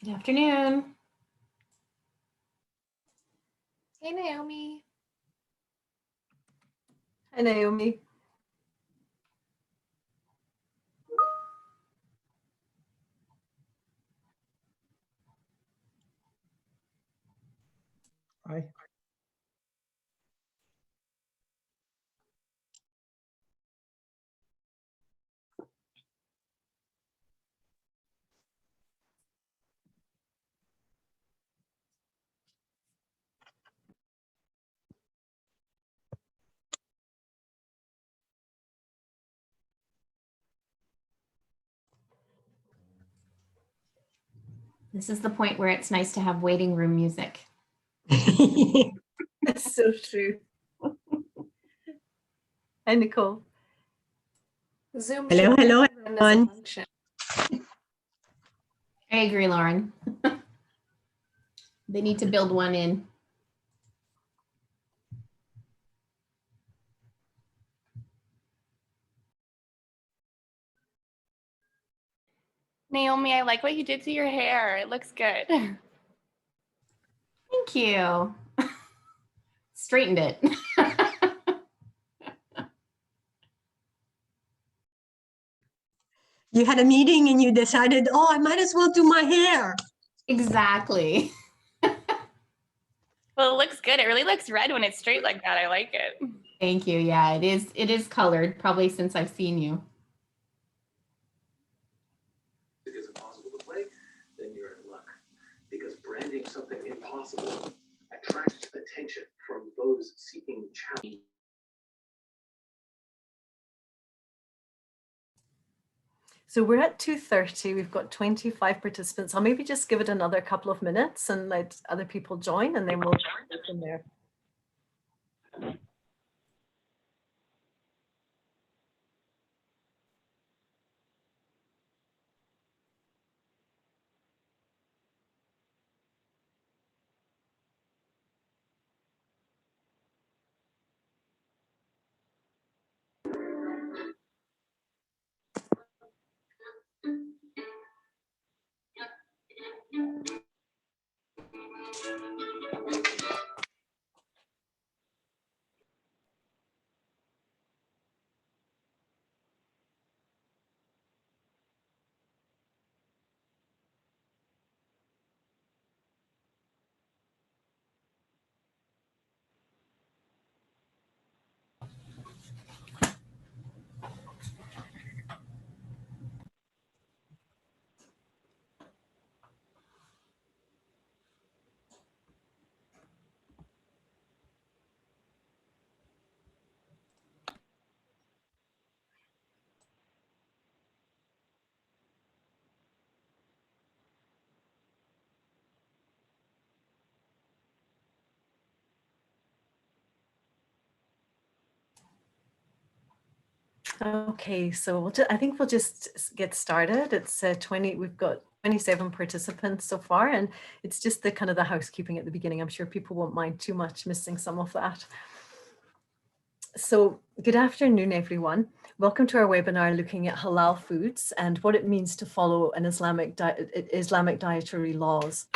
Good afternoon. Hey, Naomi. Hi, Naomi. Hi. This is the point where it's nice to have waiting room music. That's so true. Hi, Nicole. Zoom. Hello, everyone. I agree, Lauren. They need to build one in. Naomi, I like what you did to your hair. It looks good. Thank you. Straightened it. You had a meeting and you decided, oh, I might as well do my hair. Exactly. Well, it looks good. It really looks red when it's straight like that. I like it. Thank you. Yeah, it is colored, probably since I've seen you. Is it possible to play? Then you're in luck. Because branding something impossible attracts attention from those seeking challenge. So we're at 2:30. We've got 25 participants. I'll maybe just give it another couple of minutes and let other people join, and then we'll go from there. Okay, so I think we'll just get started. It's 20. We've got 27 participants so far, and it's just the kind of the housekeeping at the beginning. I'm sure people won't mind too much missing some of that. So good afternoon, everyone. Welcome to our webinar looking at halal foods and what it means to follow an Islamic dietary laws.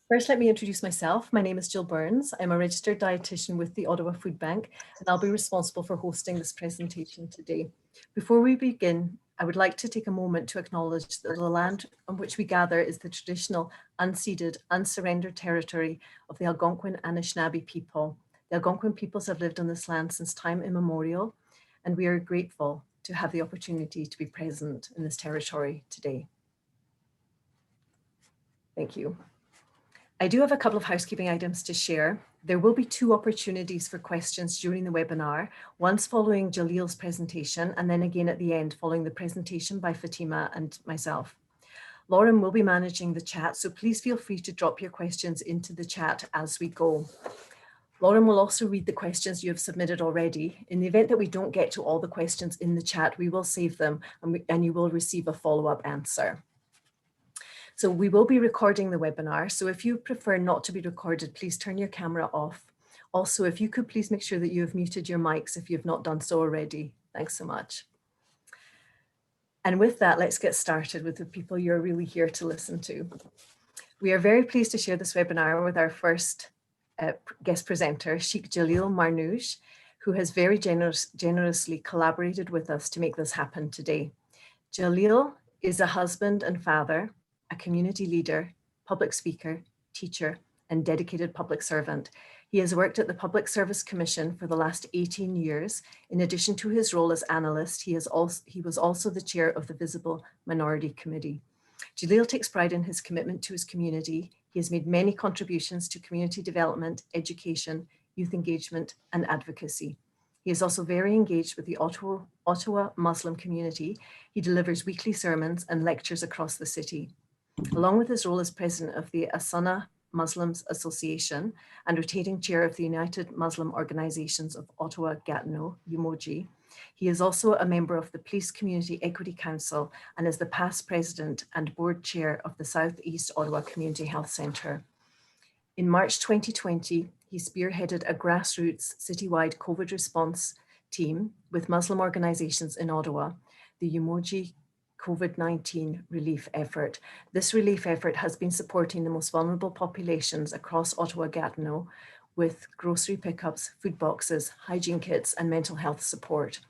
First, let me introduce myself. My name is Jill Burns. I'm a registered dietitian with the Ottawa Food Bank, and I'll be responsible for hosting this presentation today. Before we begin, I would like to take a moment to acknowledge that the land on which we gather is the traditional, unceded, unsurrendered territory of the Algonquin Anishinaabe people. The Algonquin peoples have lived on this land since time immemorial, and we are grateful to have the opportunity to be present in this territory today. Thank you. I do have a couple of housekeeping items to share. There will be two opportunities for questions during the webinar, once following Jalil's presentation, and then again at the end following the presentation by Fatima and myself. Lauren will be managing the chat, so please feel free to drop your questions into the chat as we go. Lauren will also read the questions you have submitted already. In the event that we don't get to all the questions in the chat, we will save them and you will receive a follow-up answer. So we will be recording the webinar. So if you prefer not to be recorded, please turn your camera off. Also, if you could please make sure that you have muted your mics if you've not done so already. Thanks so much. And with that, let's get started with the people you're really here to listen to. We are very pleased to share this webinar with our first guest presenter, Sheikh Jalil Marnoush, who has very generously collaborated with us to make this happen today. Jalil is a husband and father, a community leader, public speaker, teacher, and dedicated public servant. He has worked at the Public Service Commission for the last 18 years. In addition to his role as analyst, he was also the chair of the Visible Minority Committee. Jalil takes pride in his commitment to his community. He has made many contributions to community development, education, youth engagement, and advocacy. He is also very engaged with the Ottawa Muslim community. He delivers weekly sermons and lectures across the city. Along with his role as president of the Asana Muslims Association and rotating chair of the United Muslim Organizations of Ottawa Gatineau, UMOG, he is also a member of the Police Community Equity Council and is the past president and board chair of the Southeast Ottawa Community Health Centre. In March 2020, he spearheaded a grassroots citywide COVID response team with Muslim organizations in Ottawa, the UMOG COVID-19 relief effort. This relief effort has been supporting the most vulnerable populations across Ottawa-Gatineau with grocery pickups, food boxes, hygiene kits, and mental health support.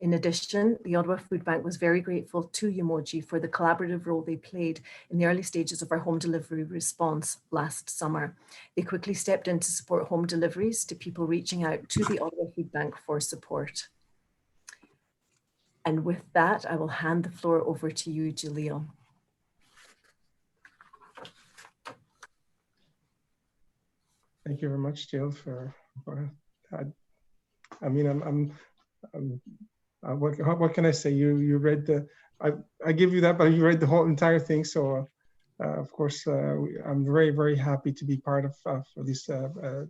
In addition, the Ottawa Food Bank was very grateful to UMOG for the collaborative role they played in the early stages of our home delivery response last summer. They quickly stepped in to support home deliveries to people reaching out to the Ottawa Food Bank for support. And with that, I will hand the floor over to you, Jalil. Thank you very much, Jill, for that. I mean, what can I say? You read the, I give you that, but you read the whole entire thing. So, of course, I'm very, very happy to be part of this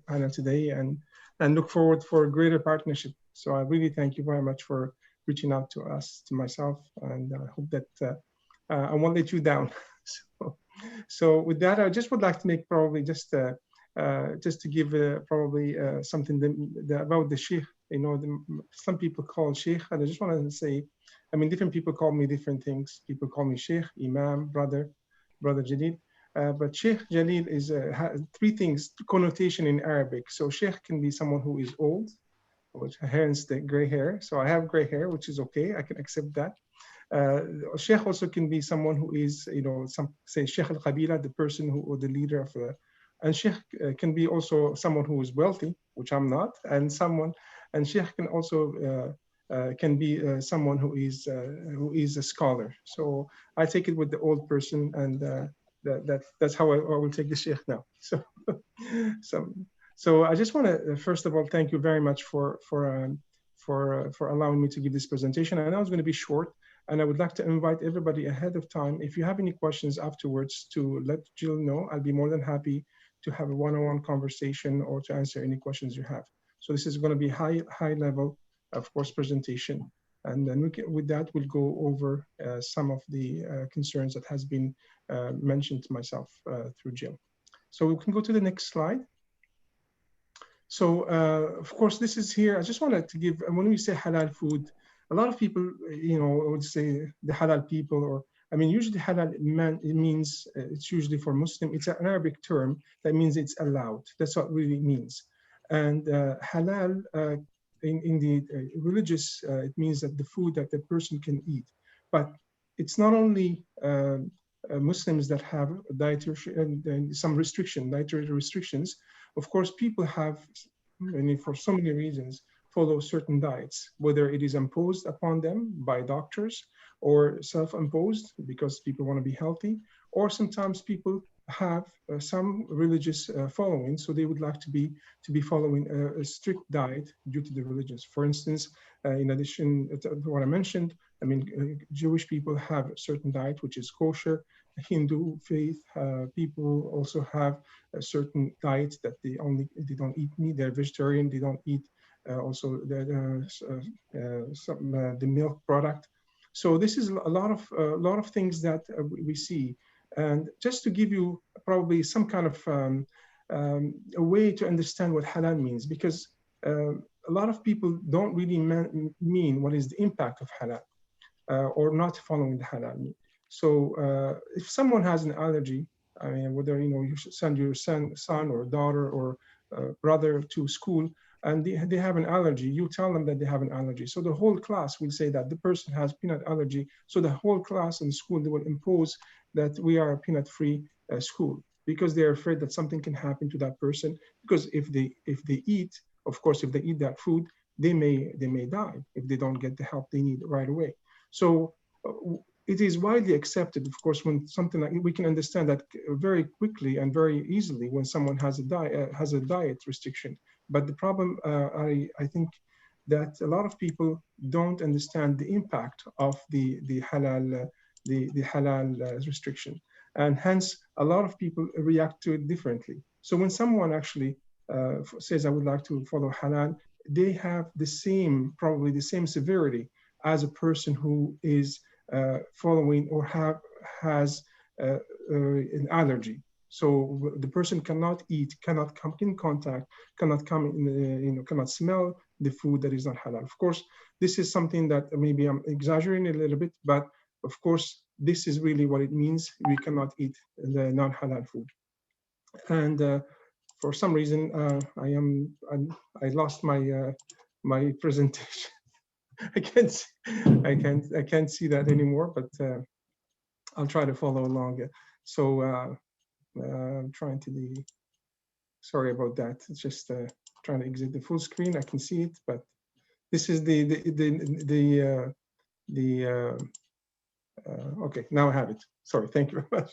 panel today and look forward for a greater partnership. So I really thank you very much for reaching out to us, to myself, and I hope that I won't let you down. So with that, I just would like to make probably just to give probably something about the Sheikh. You know, some people call Sheikh, and I just want to say, I mean, different people call me different things. People call me Sheikh, Imam, brother Jalil. But Sheikh Jalil is three things, connotation in Arabic. So Sheikh can be someone who is old, which hence the gray hair. So I have gray hair, which is okay. I can accept that. Sheikh also can be someone who is, you know, some say Sheikh al-Qabila, the person who, or the leader of the, and Sheikh can be also someone who is wealthy, which I'm not, and Sheikh can also can be someone who is a scholar. So I take it with the old person, and that's how I will take the Sheikh now. So I just want to first of all thank you very much for allowing me to give this presentation. I know it's going to be short, and I would like to invite everybody ahead of time. If you have any questions afterwards, to let Jill know. I'll be more than happy to have a one-on-one conversation or to answer any questions you have. So this is going to be high level, of course, presentation. And then with that, we'll go over some of the concerns that has been mentioned to myself through Jill. So we can go to the next slide. So of course, this is here. I just wanted to give, when we say halal food, a lot of people, you know, would say the halal people, or I mean, usually halal it means, it's usually for Muslim, it's an Arabic term that means it's allowed. That's what it really means. And halal in the religious, it means that the food that the person can eat. But it's not only Muslims that have dietary and some dietary restrictions. Of course, people have, I mean, for so many reasons, follow certain diets, whether it is imposed upon them by doctors or self-imposed because people want to be healthy, or sometimes people have some religious following, so they would like to be following a strict diet due to the religions. For instance, in addition to what I mentioned, I mean, Jewish people have a certain diet which is kosher. Hindu faith people also have a certain diet that they don't eat meat. They're vegetarian. They don't eat also the milk product. So this is a lot of things that we see. And just to give you probably some kind of a way to understand what halal means, because a lot of people don't really mean what is the impact of halal or not following the halal. So if someone has an allergy, I mean, whether you should send your son or daughter or brother to school, and they have an allergy, you tell them that they have an allergy. So the whole class will say that the person has peanut allergy. So the whole class in school, they will impose that we are a peanut-free school, because they're afraid that something can happen to that person. Because if they eat, of course, if they eat that food, they may die if they don't get the help they need right away. So it is widely accepted, of course, when something like, we can understand that very quickly and very easily when someone has a diet restriction. But the problem, I think, that a lot of people don't understand the impact of the halal restriction, and hence a lot of people react to it differently. So when someone actually says, I would like to follow halal, they have probably the same severity as a person who is following or has an allergy. So the person cannot eat, cannot come in contact, cannot come in, cannot smell the food that is not halal. Of course, this is something that maybe I'm exaggerating a little bit, but of course, this is really what it means. We cannot eat the non-halal food. And for some reason, I lost my presentation. I can't see that anymore, but I'll try to follow along. So I'm trying to be, sorry about that. It's just trying to exit the full screen. I can see it, but this is okay, now I have it. Sorry, thank you very much.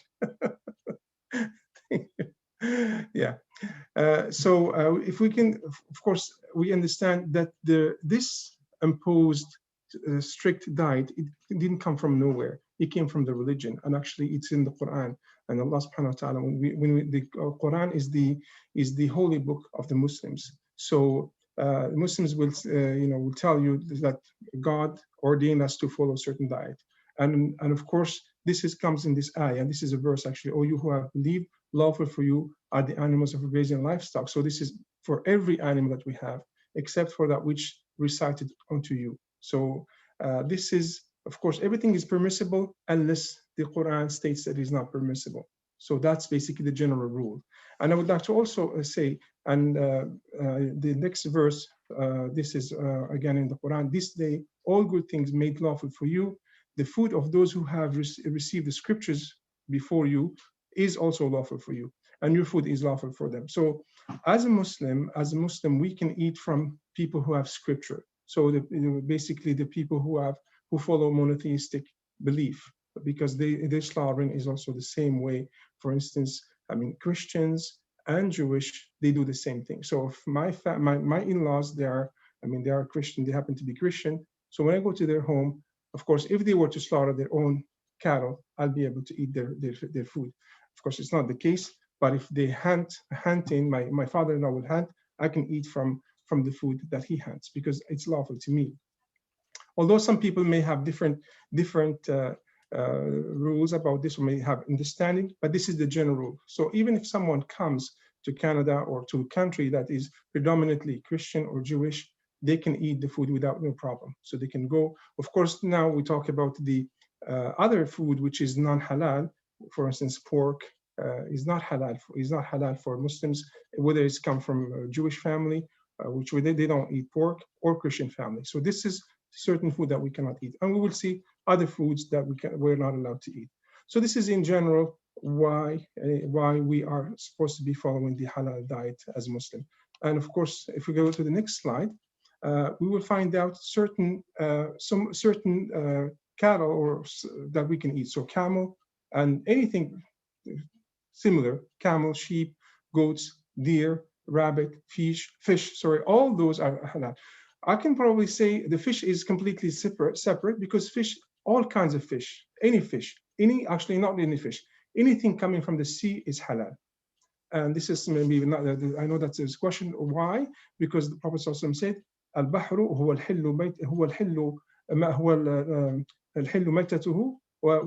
Thank you. Yeah. So if we can, of course, we understand that this imposed strict diet, it didn't come from nowhere. It came from the religion, and actually it's in the Quran. And Allah subhanahu wa ta'ala, the Quran is the holy book of the Muslims. So Muslims will will tell you that God ordained us to follow a certain diet. And of course, this comes in this ayah, and this is a verse actually, "O you who have believed, lawful for you are the animals of grazing livestock." So this is for every animal that we have, except for that which recited unto you. So this is, of course, everything is permissible unless the Quran states that it is not permissible. So that's basically the general rule. And I would like to also say, and the next verse, this is again in the Quran, "This day all good things made lawful for you. The food of those who have received the scriptures before you is also lawful for you, and your food is lawful for them." So as a Muslim, we can eat from people who have scripture. So basically the people who follow monotheistic belief, because their slaughtering is also the same way. For instance, I mean, Christians and Jewish, they do the same thing. So if my in-laws, they are Christian, they happen to be Christian. So when I go to their home, of course, if they were to slaughter their own cattle, I'll be able to eat their food. Of course, it's not the case, but if they hunting, my father-in-law will hunt, I can eat from the food that he hunts because it's lawful to me. Although some people may have different rules about this, or may have understanding, but this is the general rule. So even if someone comes to Canada or to a country that is predominantly Christian or Jewish, they can eat the food without no problem. So they can go. Of course, now we talk about the other food which is non-halal. For instance, pork is not halal for Muslims, whether it's come from a Jewish family, which they don't eat pork, or Christian family. So this is certain food that we cannot eat, and we will see other foods that we're not allowed to eat. So this is in general why we are supposed to be following the halal diet as Muslim. And of course, if we go to the next slide, we will find out certain cattle or that we can eat. So camel and anything similar: camel, sheep, goats, deer, rabbit, fish. Sorry, all those are halal. I can probably say the fish is completely separate because fish, all kinds of fish, actually not any fish, anything coming from the sea is halal. And this is maybe not, I know that's a question, why? Because the Prophet ﷺ said, "Al-bahru huwa al-hillu maytatuhu wal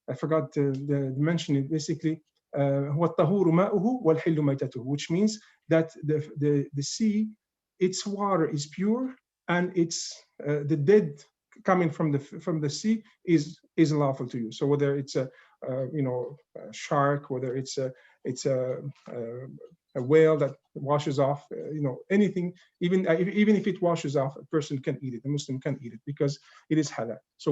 I forgot to mention it, basically, huwa at-tahuru ma'uhu wal hillu maytatuhu," which means that the sea, its water is pure, and it's the dead coming from the sea is lawful to you. So whether it's a shark, whether it's a whale that washes off, anything, even if it washes off, a person can eat it. A Muslim can eat it because it is halal. So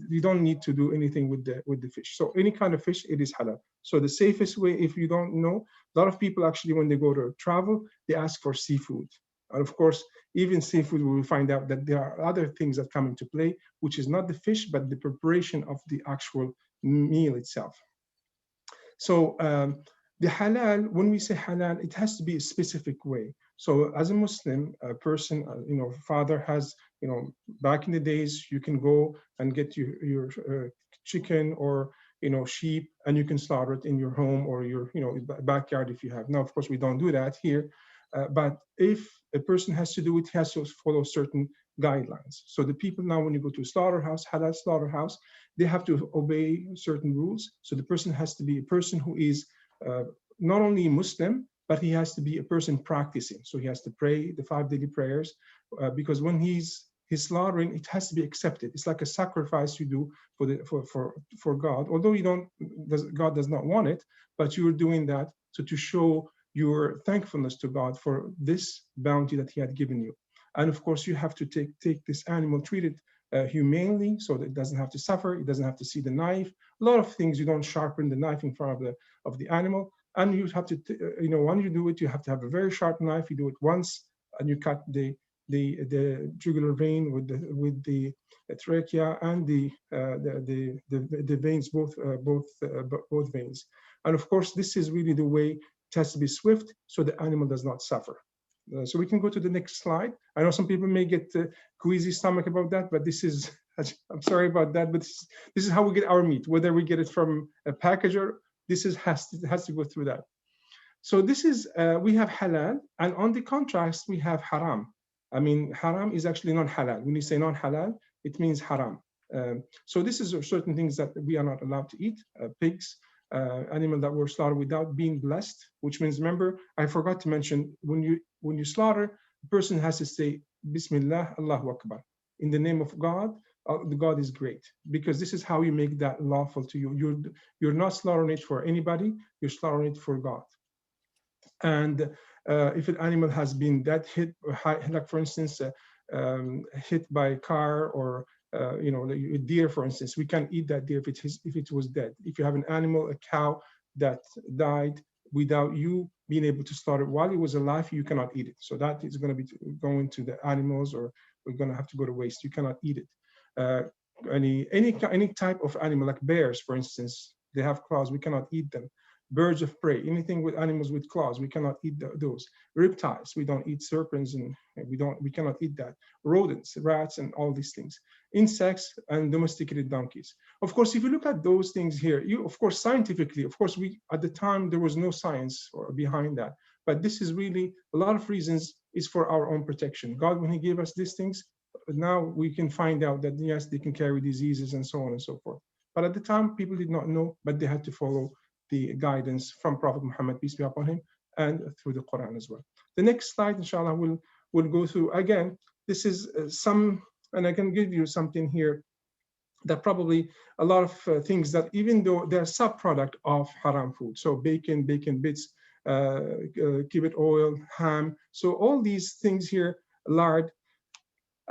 you don't need to do anything with the fish. So any kind of fish, it is halal. So the safest way, if you don't know, a lot of people actually, when they go to travel, they ask for seafood. And of course, even seafood, we will find out that there are other things that come into play, which is not the fish, but the preparation of the actual meal itself. So the halal, when we say halal, it has to be a specific way. So as a Muslim, a person, father has, back in the days, you can go and get your chicken or, sheep, and you can slaughter it in your home or your, backyard if you have. Now, of course, we don't do that here. But if a person has to do it, he has to follow certain guidelines. So the people now, when you go to a slaughterhouse, halal slaughterhouse, they have to obey certain rules. So the person has to be a person who is not only Muslim, but he has to be a person practicing. So he has to pray the 5 daily prayers, because when he's slaughtering, it has to be accepted. It's like a sacrifice you do for God. Although God does not want it, but you're doing that to show your thankfulness to God for this bounty that He had given you. And of course, you have to take this animal, treat it humanely, so that it doesn't have to suffer, it doesn't have to see the knife. A lot of things, you don't sharpen the knife in front of the animal. And you have to, when you do it, you have to have a very sharp knife. You do it once, and you cut the jugular vein with the trachea and the veins, both veins. And of course, this is really the way. It has to be swift, so the animal does not suffer. So we can go to the next slide. I know some people may get queasy stomach about that, but this is, I'm sorry about that, but this is how we get our meat, whether we get it from a packager, has to go through that. So this is, we have halal, and on the contrast, we have haram. I mean, haram is actually non-halal. When you say non-halal, it means haram. So this is certain things that we are not allowed to eat, pigs, animal that were slaughtered without being blessed, which means, remember, I forgot to mention, when you slaughter, the person has to say, Bismillah, Allahu Akbar. In the name of God, the God is great, because this is how you make that lawful to you. You're not slaughtering it for anybody, you're slaughtering it for God. And if an animal has been hit, like for instance, hit by a car, or a deer, for instance, we can't eat that deer if it was dead. If you have an animal, a cow that died without you being able to slaughter it while it was alive, you cannot eat it. So that is going to be going to the animals, or we're going to have to go to waste. You cannot eat it. Any type of animal, like bears, for instance, they have claws. We cannot eat them. Birds of prey, anything with animals with claws, we cannot eat those. Reptiles, we don't eat serpents, and we cannot eat that. Rodents, rats, and all these things. Insects and domesticated donkeys. Of course, if you look at those things here, of course, scientifically, of course, at the time there was no science behind that. But this is really, a lot of reasons is for our own protection. God, when He gave us these things, now we can find out that yes, they can carry diseases and so on and so forth. But at the time, people did not know, but they had to follow the guidance from Prophet Muhammad, peace be upon him, and through the Quran as well. The next slide, inshallah, we'll go through. Again, this is and I can give you something here that probably a lot of things that, even though they're sub-product of haram food, so bacon bits, kibbut oil, ham, so all these things here, lard.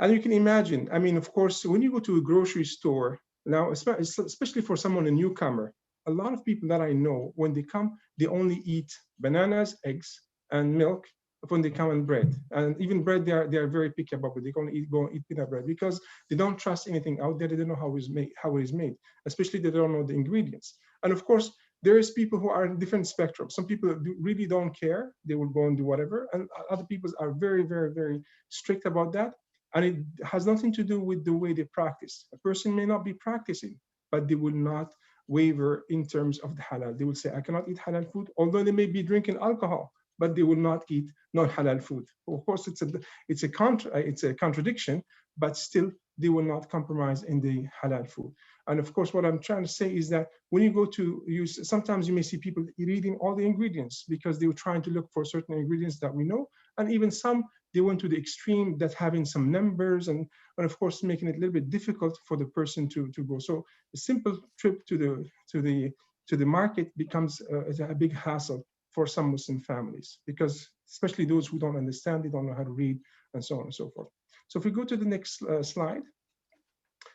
And you can imagine, I mean, of course, when you go to a grocery store, now, especially for someone, a newcomer, a lot of people that I know, when they come, they only eat bananas, eggs, and milk when they come, and bread. And even bread, they are very picky about it. They're going to go eat peanut bread because they don't trust anything out there. They don't know how it is made, especially they don't know the ingredients. And of course, there is people who are in different spectrums. Some people really don't care. They will go and do whatever. And other people are very, very, very strict about that. And it has nothing to do with the way they practice. A person may not be practicing, but they will not waver in terms of the halal. They will say, I cannot eat halal food, although they may be drinking alcohol, but they will not eat non-halal food. Of course, it's a contradiction, but still they will not compromise in the halal food. And of course, what I'm trying to say is that when you go to use, sometimes you may see people reading all the ingredients because they were trying to look for certain ingredients that we know, and even some, they went to the extreme that having some numbers and of course making it a little bit difficult for the person to go. So a simple trip to the to the market becomes a big hassle for some Muslim families, because especially those who don't understand, they don't know how to read, and so on and so forth. So if we go to the next slide.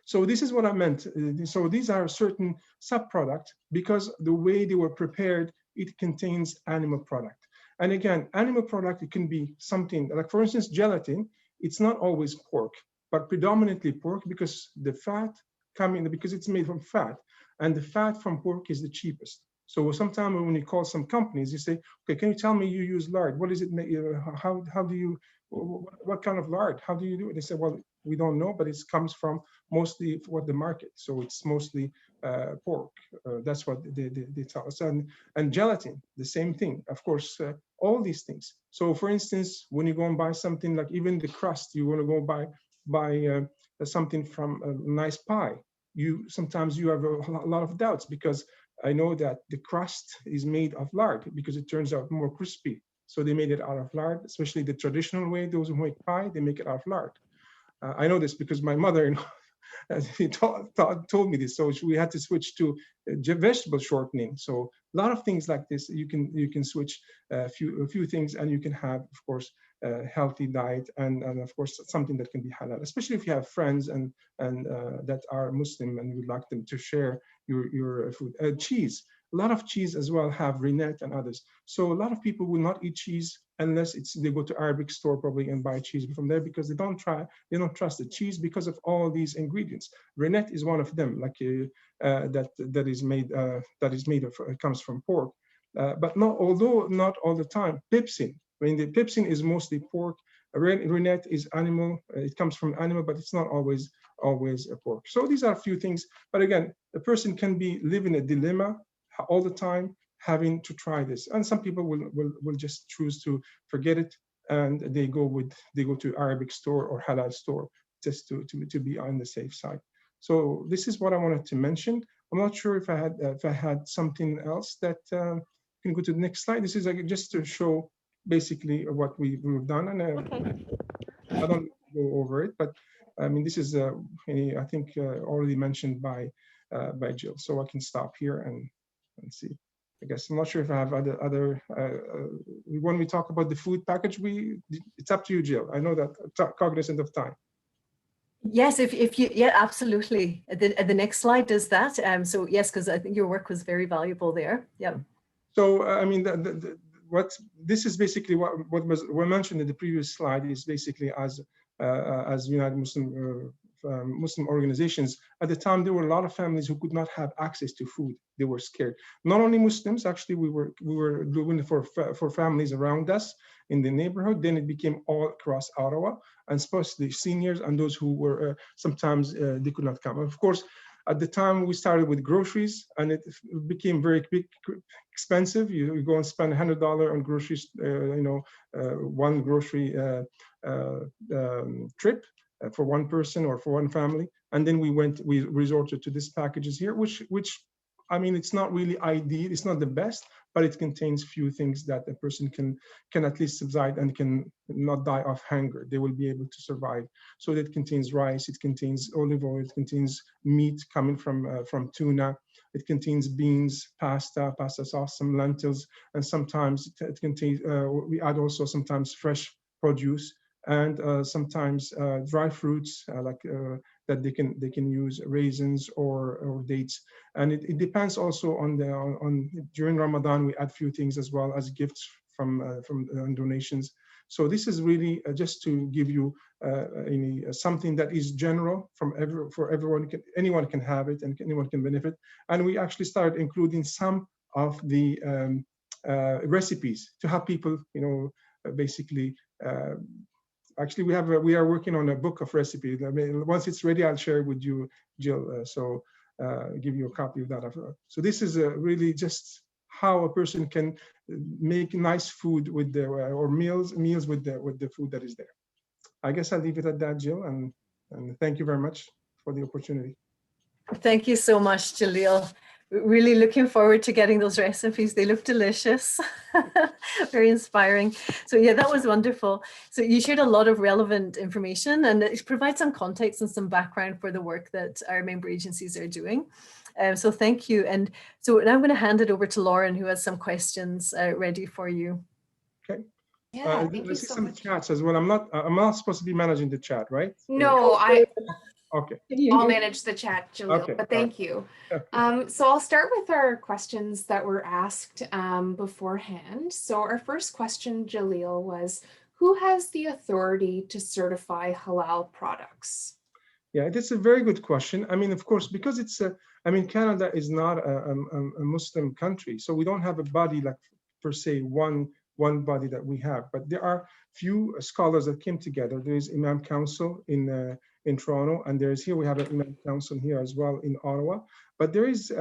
So this is what I meant. So these are certain sub-products because the way they were prepared, it contains animal product. And again, animal product, it can be something like, for instance, gelatin. It's not always pork, but predominantly pork because the fat because it's made from fat, and the fat from pork is the cheapest. So sometimes when you call some companies, you say, okay, can you tell me you use lard? What is it? How do you, what kind of lard? How do you do it? They say, well, we don't know, but it comes from mostly what the market. So it's mostly pork. That's what they tell us. And gelatin, the same thing. Of course, all these things. So for instance, when you go and buy something like even the crust, you want to go buy something from a nice pie. Sometimes you have a lot of doubts because I know that the crust is made of lard because it turns out more crispy. So they made it out of lard, especially the traditional way. Those who make pie, they make it out of lard. I know this because my mother-in-law told me this. So we had to switch to vegetable shortening. So a lot of things like this, you can switch a few things, and you can have, of course, a healthy diet, and of course something that can be halal, especially if you have friends and that are Muslim and you would like them to share your food. Cheese. A lot of cheese as well have rennet and others. So a lot of people will not eat cheese unless they go to Arabic store probably and buy cheese from there because they don't trust the cheese because of all these ingredients. Rennet is one of them, like that is made of, it comes from pork, but although not all the time. Pepsin. I mean, the pepsin is mostly pork. Rennet is animal. It comes from animal, but it's not always a pork. So these are a few things. But again, a person can live in a dilemma all the time, having to try this. And some people will just choose to forget it, and they go to Arabic store or halal store just to be on the safe side. So this is what I wanted to mention. I'm not sure if I had something else that can go to the next slide. This is just to show basically what we've done, and I don't go over it, but I mean this is I think already mentioned by Jill. So I can stop here and see. I guess I'm not sure if I have other when we talk about the food package, it's up to you, Jill. I know that cognizant of time. Yes, if you, yeah, absolutely. The next slide does that. So yes, because I think your work was very valuable there. Yeah. So I mean, this is basically what was mentioned in the previous slide is basically as United Muslim organizations. At the time, there were a lot of families who could not have access to food. They were scared. Not only Muslims, actually, we were doing it for families around us in the neighborhood. Then it became all across Ottawa, and especially seniors and those who were sometimes they could not come. Of course, at the time we started with groceries, and it became very expensive. You go and spend $100 on groceries, one grocery trip for one person or for one family. And then we resorted to these packages here, which I mean, it's not really ideal. It's not the best, but it contains few things that a person can at least subside and can not die of hunger. They will be able to survive. So it contains rice, it contains olive oil, it contains meat coming from tuna, it contains beans, pasta sauce, some lentils, and sometimes it contains. We add also sometimes fresh produce and sometimes dry fruits that they can use, raisins or dates. And it depends also on during Ramadan we add few things as well as gifts from donations. So this is really just to give you something that is general for everyone. Anyone can have it and anyone can benefit. And we actually started including some of the recipes to have people, basically. Actually, we are working on a book of recipes. I mean, once it's ready, I'll share it with you, Jill. Give you a copy of that. So this is really just how a person can make nice food with or meals with the food that is there. I guess I'll leave it at that, Jill, and thank you very much for the opportunity. Thank you so much, Jalil. Really looking forward to getting those recipes. They look delicious, very inspiring. So yeah, that was wonderful. So you shared a lot of relevant information, and it provides some context and some background for the work that our member agencies are doing. So thank you. And so now I'm going to hand it over to Lauren, who has some questions ready for you. Okay. Yeah, I thank you see so some much. chats as well. I'm not supposed to be managing the chat, right? No, Okay. I'll manage the chat, Jaleel, Okay. but thank you. Okay. So I'll start with our questions that were asked beforehand. So our first question, Jaleel, was, who has the authority to certify halal products? Yeah, that's a very good question. I mean, of course, because Canada is not a Muslim country, so we don't have a body like per se one body that we have. But there are few scholars that came together. There is Imam Council in Toronto, and here we have an Imam Council here as well in Ottawa. But there is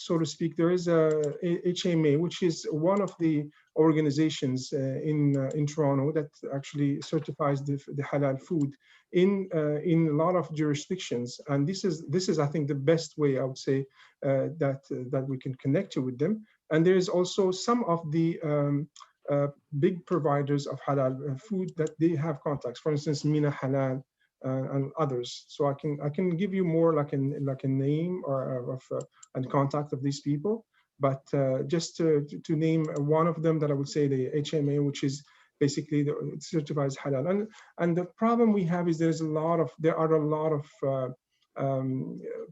so to speak, there is a HMA, which is one of the organizations in Toronto that actually certifies the halal food in a lot of jurisdictions, and this is I think the best way, I would say, that we can connect with them. And there is also some of the big providers of halal food that they have contacts. For instance, Mina Halal and others. So I can give you more like a name or and contact of these people. But just to name one of them, that I would say the HMA, which is basically it certifies halal. And the problem we have is there are a lot of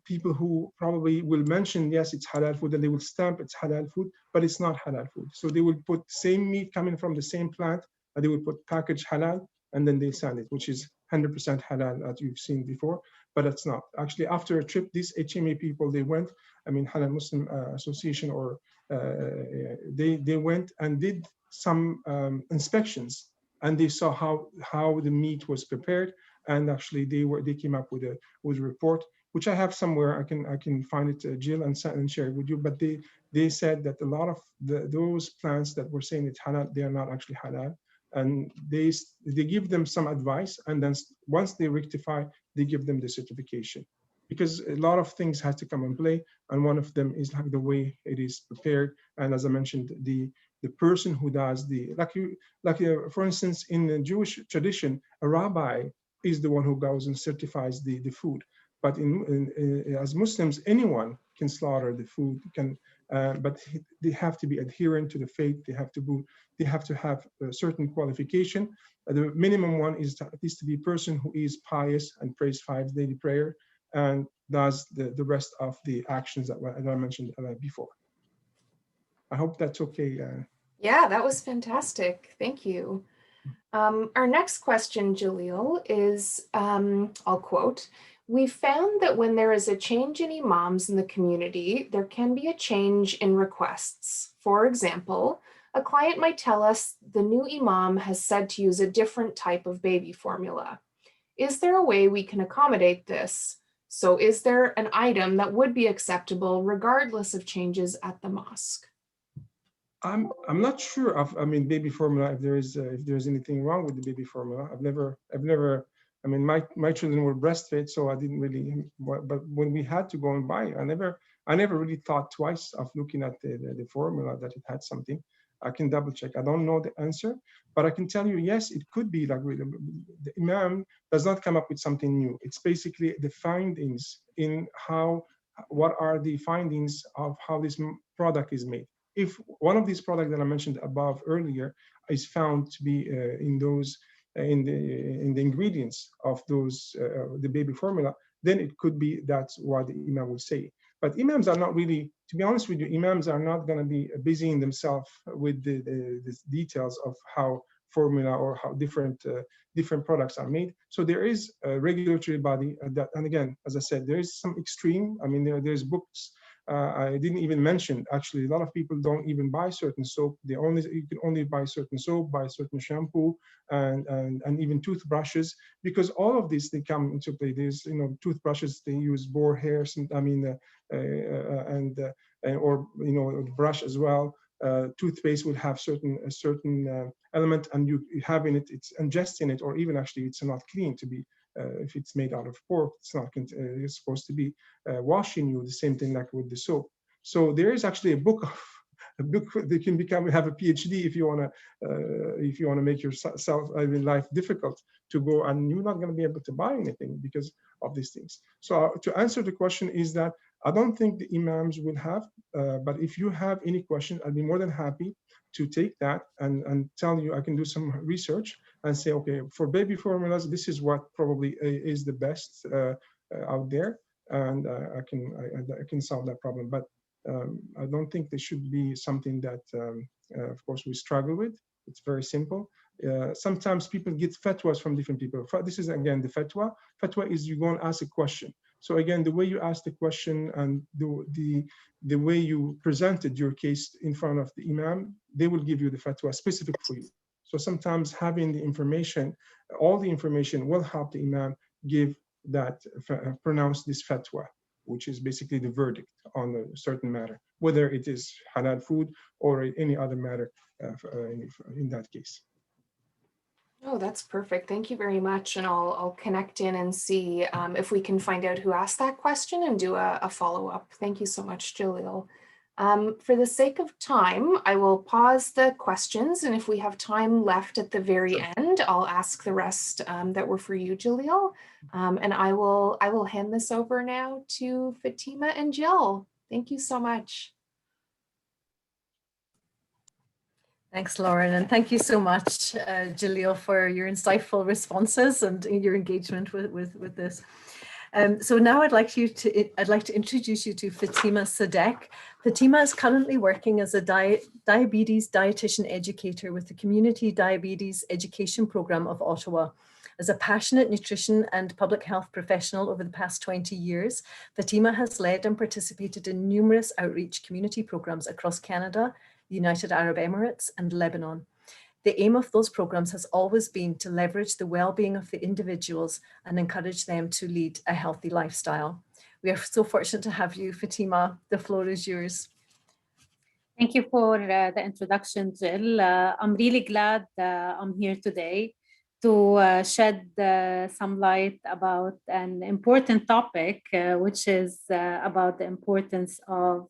people who probably will mention, yes, it's halal food, and they will stamp it's halal food, but it's not halal food. So they will put same meat coming from the same plant, and they will put packaged halal, and then they sell it, which is 100% halal, as you've seen before, but it's not. Actually, after a trip, these HMA people, they went, Halal Muslim Association, or they went and did some inspections, and they saw how the meat was prepared, and actually they came up with a report, which I have somewhere. I can find it, Jill, and share it with you. But they said that a lot of those plants that were saying it's halal, they are not actually halal, and they give them some advice, and then once they rectify, they give them the certification, because a lot of things have to come in play, and one of them is like the way it is prepared. And as I mentioned, the person who does for instance, in the Jewish tradition, a rabbi is the one who goes and certifies the food. But as Muslims, anyone can slaughter the food, but they have to be adherent to the faith. They have to have a certain qualification. The minimum one is at least to be a person who is pious and prays 5 daily prayer, and does the rest of the actions that I mentioned before. I hope that's okay. Yeah, that was fantastic. Thank you. Our next question, Jaleel, is, I'll quote, "We found that when there is a change in imams in the community, there can be a change in requests. For example, a client might tell us the new imam has said to use a different type of baby formula. Is there a way we can accommodate this? So is there an item that would be acceptable regardless of changes at the mosque?" I'm not sure of baby formula, if there's anything wrong with the baby formula. I've never my children were breastfed, so I didn't really, but when we had to go and buy it, I never really thought twice of looking at the formula that it had something. I can double check. I don't know the answer, but I can tell you, yes, it could be like the imam does not come up with something new. It's basically the findings in what are the findings of how this product is made. If one of these products that I mentioned above earlier is found to be in the ingredients of those the baby formula, then it could be that's what the imam will say. But imams are not really, to be honest with you, imams are not going to be busying themselves with the details of how formula or how different products are made. So there is a regulatory body that, and again, as I said, there is some extreme. There's books. I didn't even mention, actually, a lot of people don't even buy certain soap. You can only buy certain soap, buy certain shampoo, and even toothbrushes, because all of these, they come into play. There's, toothbrushes, they use boar hairs, or brush as well. Toothpaste will have a certain element, and you have in it, it's ingesting it, or even actually it's not clean to be. If it's made out of pork, it's supposed to be washing you. The same thing like with the soap. So there is actually a book that can have a PhD if you wanna make yourself life difficult to go, and you're not going to be able to buy anything, because of these things. So to answer the question is that I don't think the imams will have, but if you have any question, I'll be more than happy to take that and tell you. I can do some research and say, okay, for baby formulas, this is what probably is the best out there, and I can solve that problem. But I don't think there should be something that, of course, we struggle with. It's very simple. Sometimes people get fatwas from different people. This is again the fatwa. Fatwa is you go and ask a question. So again, the way you ask the question and the way you presented your case in front of the imam, they will give you the fatwa specific for you. So sometimes having the information, all the information will help the imam give that, pronounce this fatwa, which is basically the verdict on a certain matter, whether it is halal food or any other matter in that case. Oh, that's perfect. Thank you very much. And I'll connect in and see if we can find out who asked that question and do a follow-up. Thank you so much, Jalil. For the sake of time, I will pause the questions. And if we have time left at the very end, I'll ask the rest that were for you, Jalil. And I will hand this over now to Fatima and Jill. Thank you so much. Thanks, Lauren, and thank you so much, Jalil, for your insightful responses and your engagement with this. So now I'd like to introduce you to Fatima Sadek. Fatima is currently working as a diabetes dietitian educator with the Community Diabetes Education Program of Ottawa. As a passionate nutrition and public health professional over the past 20 years, Fatima has led and participated in numerous outreach community programs across Canada, the United Arab Emirates, and Lebanon. The aim of those programs has always been to leverage the well-being of the individuals and encourage them to lead a healthy lifestyle. We are so fortunate to have you, Fatima. The floor is yours. Thank you for the introduction, Jill. I'm really glad I'm here today to shed some light about an important topic, which is about the importance of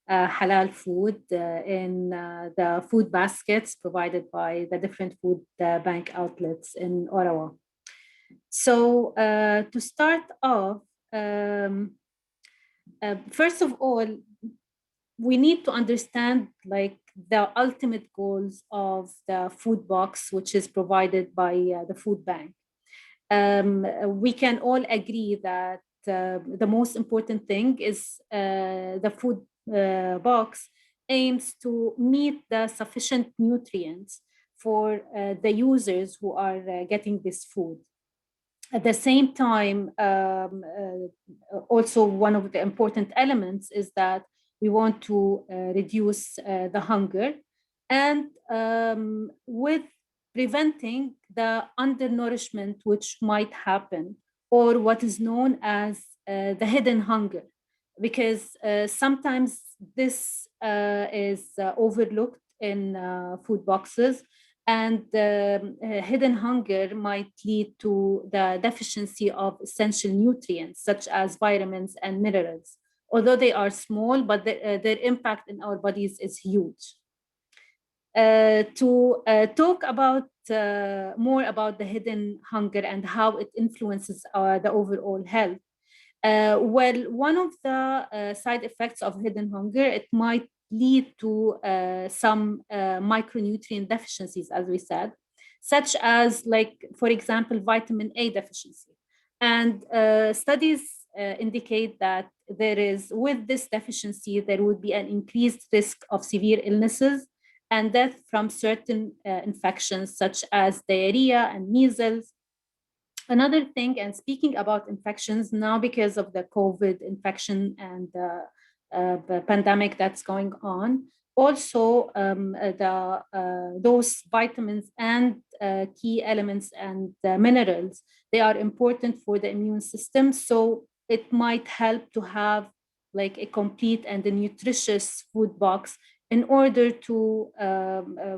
halal food in the food baskets provided by the different food bank outlets in Ottawa. So to start off, first of all, we need to understand like the ultimate goals of the food box, which is provided by the food bank. We can all agree that the most important thing is the food box aims to meet the sufficient nutrients for the users who are getting this food. At the same time, also one of the important elements is that we want to reduce the hunger and with preventing the undernourishment which might happen, or what is known as the hidden hunger, because sometimes this is overlooked in food boxes, and hidden hunger might lead to the deficiency of essential nutrients such as vitamins and minerals. Although they are small, but their impact in our bodies is huge. To talk about more about the hidden hunger and how it influences the overall health. Well, one of the side effects of hidden hunger, it might lead to some micronutrient deficiencies, as we said, such as, like, for example, vitamin A deficiency. And studies indicate that with this deficiency, there would be an increased risk of severe illnesses and death from certain infections such as diarrhea and measles. Another thing, and speaking about infections now, because of the COVID infection and the pandemic that's going on, also those vitamins and key elements and minerals, they are important for the immune system. So it might help to have like a complete and a nutritious food box in order to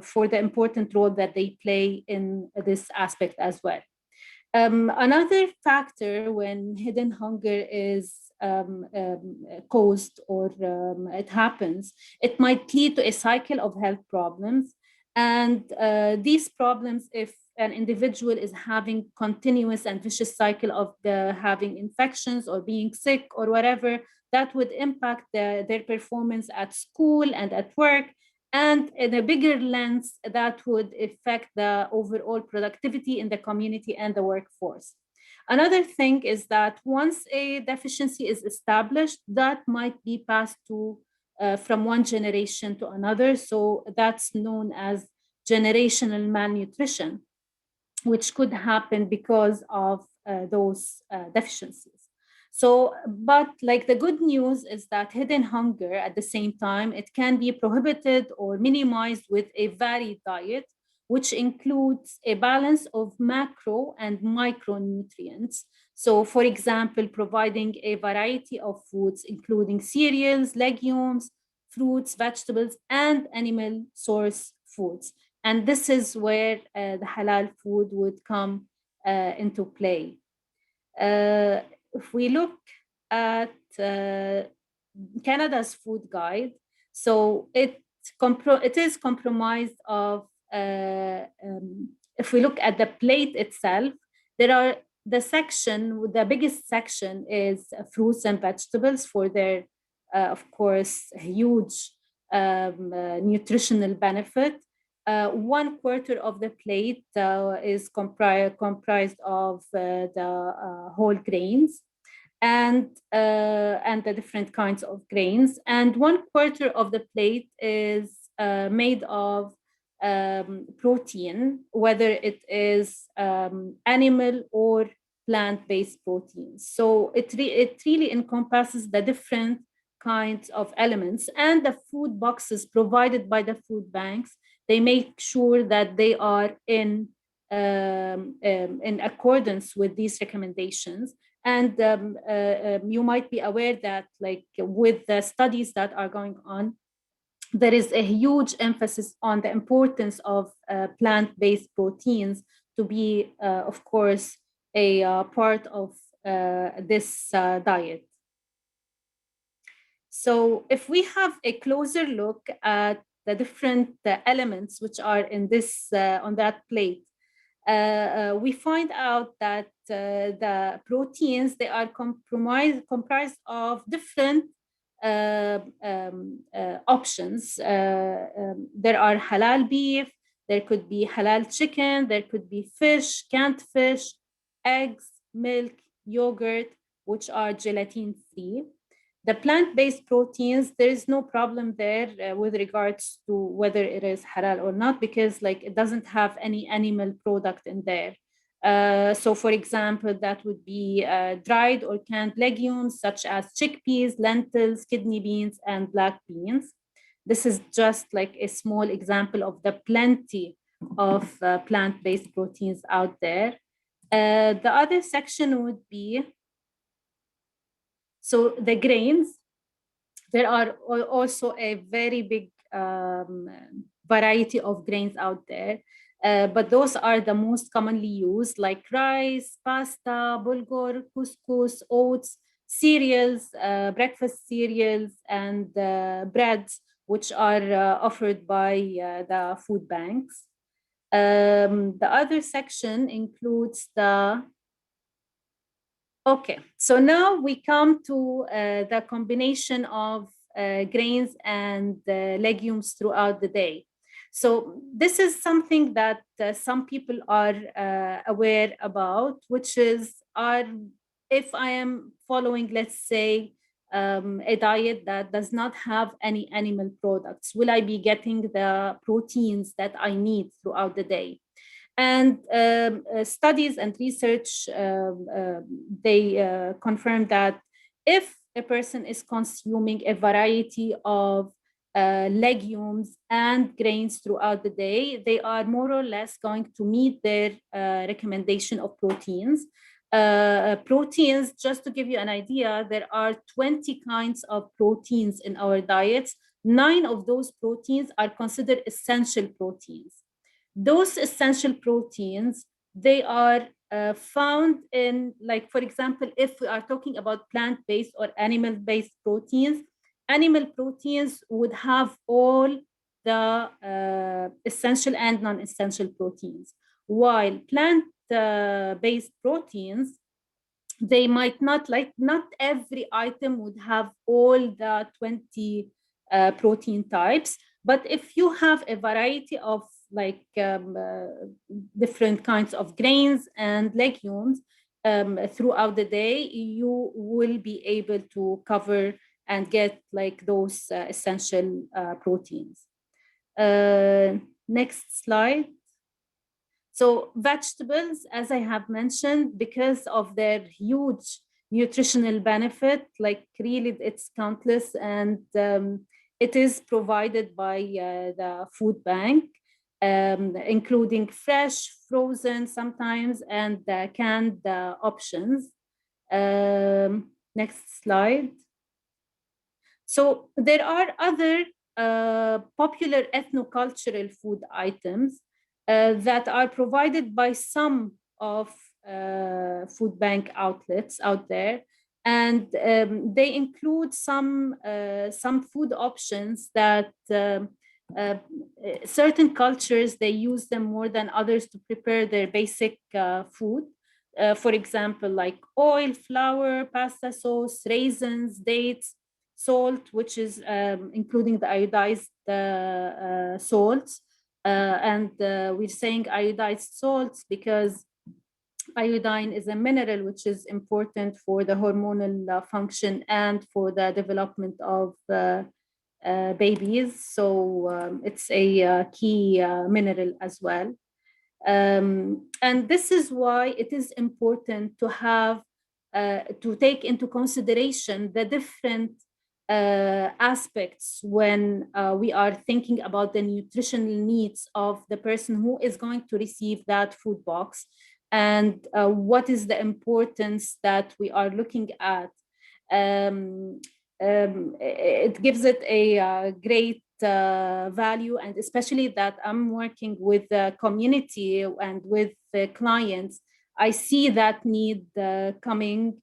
for the important role that they play in this aspect as well. Another factor when hidden hunger is caused or it happens, it might lead to a cycle of health problems. And these problems, if an individual is having continuous and vicious cycle of having infections or being sick or whatever, that would impact their performance at school and at work. And in a bigger lens, that would affect the overall productivity in the community and the workforce. Another thing is that once a deficiency is established, that might be passed to from one generation to another. So that's known as generational malnutrition, which could happen because of those deficiencies. So, but like the good news is that hidden hunger at the same time, it can be prohibited or minimized with a varied diet, which includes a balance of macro and micronutrients. So, for example, providing a variety of foods, including cereals, legumes, fruits, vegetables, and animal source foods. And this is where the halal food would come into play. If we look at Canada's food guide, so it is compromised of, if we look at the plate itself, there are the biggest section is fruits and vegetables for their, of course, huge nutritional benefit. 1/4 of the plate is comprised of the whole grains and the different kinds of grains, and 1/4 of the plate is made of protein, whether it is animal or plant-based proteins. So it really encompasses the different kinds of elements, and the food boxes provided by the food banks, they make sure that they are in accordance with these recommendations. And you might be aware that, like, with the studies that are going on, there is a huge emphasis on the importance of plant-based proteins to be, of course, a part of this diet. So if we have a closer look at the different elements which are in this on that plate, we find out that the proteins, they are comprised of different options. There are halal beef, there could be halal chicken, there could be fish, canned fish, eggs, milk, yogurt, which are gelatin-free. The plant-based proteins, there is no problem there with regards to whether it is halal or not, because like it doesn't have any animal product in there. So for example, that would be dried or canned legumes such as chickpeas, lentils, kidney beans, and black beans. This is just like a small example of the plenty of plant-based proteins out there. The other section would be, so the grains, there are also a very big variety of grains out there, but those are the most commonly used, like rice, pasta, bulgur, couscous, oats, cereals, breakfast cereals, and breads, which are offered by the food banks. The other section includes the Okay, so now we come to the combination of grains and legumes throughout the day. So this is something that some people are aware about, which is, if I am following, let's say, a diet that does not have any animal products, will I be getting the proteins that I need throughout the day? And studies and research, they confirm that if a person is consuming a variety of legumes and grains throughout the day, they are more or less going to meet their recommendation of proteins. Proteins, just to give you an idea, there are 20 kinds of proteins in our diets. 9 of those proteins are considered essential proteins. Those essential proteins, they are found in, like, for example, if we are talking about plant-based or animal-based proteins, animal proteins would have all the essential and non-essential proteins. while plant-based proteins, they might not every item would have all the 20 protein types, but if you have a variety of different kinds of grains and legumes throughout the day, you will be able to cover and get like those essential proteins. Next slide. So vegetables, as I have mentioned, because of their huge nutritional benefit, like really it's countless, and it is provided by the food bank, including fresh, frozen sometimes, and canned options. Next slide. So there are other popular ethnocultural food items that are provided by some of food bank outlets out there, and they include some food options that certain cultures, they use them more than others to prepare their basic food. For example, like oil, flour, pasta sauce, raisins, dates, salt, which is including the iodized salts. And we're saying iodized salts because iodine is a mineral which is important for the hormonal function and for the development of babies. So it's a key mineral as well. And this is why it is important to have to take into consideration the different aspects when we are thinking about the nutritional needs of the person who is going to receive that food box, and what is the importance that we are looking at. It gives it a great value, and especially that I'm working with the community and with the clients, I see that need coming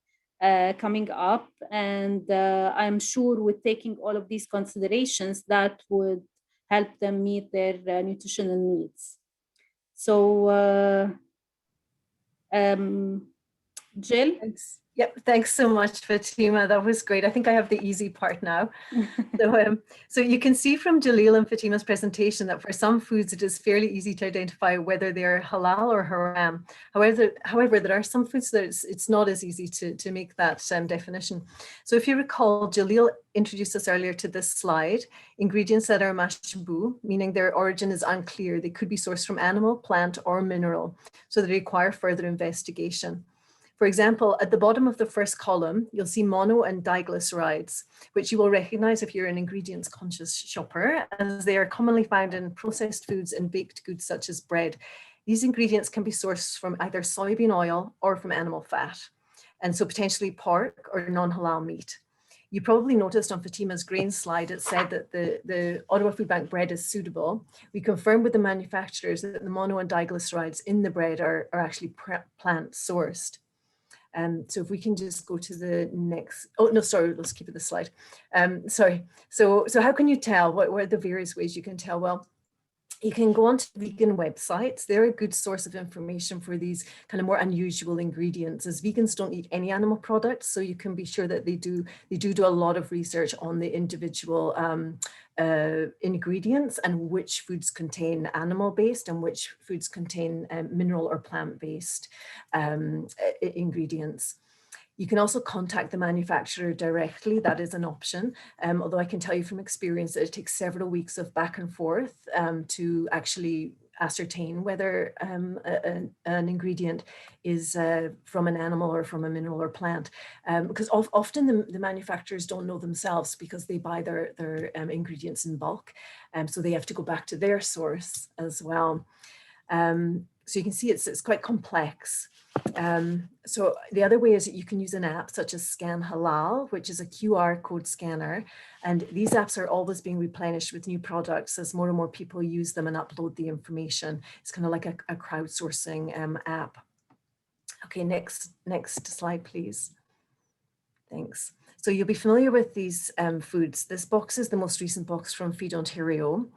up, and I'm sure with taking all of these considerations, that would help them meet their nutritional needs. So, Jill? Thanks. Yep, thanks so much, Fatima. That was great. I think I have the easy part now. So you can see from Jalil and Fatima's presentation that for some foods, it is fairly easy to identify whether they're halal or haram. However, there are some foods that it's not as easy to make that definition. So if you recall, Jalil introduced us earlier to this slide, ingredients that are mashbooh, meaning their origin is unclear. They could be sourced from animal, plant, or mineral, so they require further investigation. For example, at the bottom of the first column, you'll see mono and diglycerides, which you will recognize if you're an ingredients conscious shopper, as they are commonly found in processed foods and baked goods such as bread. These ingredients can be sourced from either soybean oil or from animal fat, and so potentially pork or non-halal meat. You probably noticed on Fatima's grain slide, it said that the Ottawa Food Bank bread is suitable. We confirmed with the manufacturers that the mono and diglycerides in the bread are actually plant sourced. So if we can just go to the next, oh no, sorry, let's keep it this slide. Sorry, so how can you tell? What are the various ways you can tell? Well, you can go onto vegan websites. They're a good source of information for these kind of more unusual ingredients, as vegans don't eat any animal products. So you can be sure that they do a lot of research on the individual ingredients and which foods contain animal-based and which foods contain mineral or plant-based ingredients. You can also contact the manufacturer directly. That is an option. Although I can tell you from experience that it takes several weeks of back and forth to actually ascertain whether an ingredient is from an animal or from a mineral or plant. Because often the manufacturers don't know themselves because they buy their ingredients in bulk. So they have to go back to their source as well. So you can see it's quite complex. So the other way is that you can use an app such as Scan Halal, which is a QR code scanner. And these apps are always being replenished with new products as more and more people use them and upload the information. It's kind of like a crowdsourcing app. Okay, next slide, please. Thanks. So you'll be familiar with these foods. This box is the most recent box from Feed Ontario.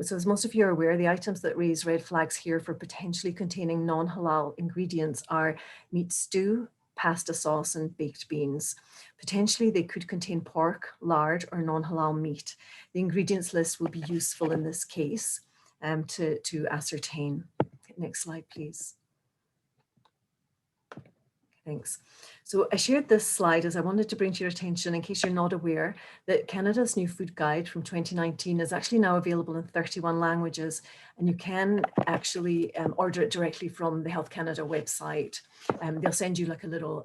So as most of you are aware, the items that raise red flags here for potentially containing non-halal ingredients are meat stew, pasta sauce, and baked beans. Potentially they could contain pork, lard, or non-halal meat. The ingredients list will be useful in this case to ascertain. Next slide, please. Thanks. So I shared this slide as I wanted to bring to your attention, in case you're not aware, that Canada's new food guide from 2019 is actually now available in 31 languages, and you can actually order it directly from the Health Canada website. They'll send you like a little,